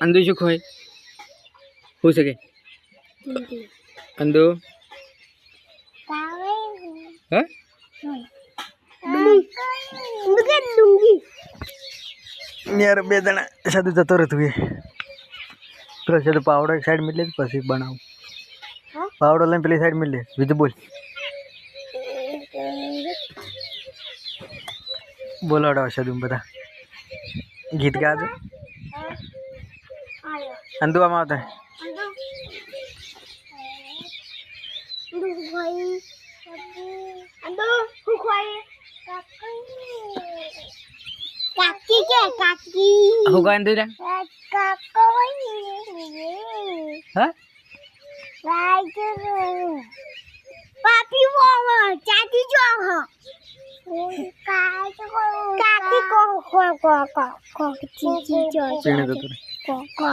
अंदू શું હોય हो सके अंदू हाँ यार बेदना शादी जतो रे तू तो शादी पावडो एक साइड में ले પછી બનાવ પાવડો લઈને પેલી સાઈડ માં લે વિધ બોલ બોલાડો શાદી બધા ગીત ગાજો અંદુ આમાં આવતા काकी के काकी होगा अंदू रे हाँ पापी वो चाची जो हो काकी को चीची जो पीने दो तुरे को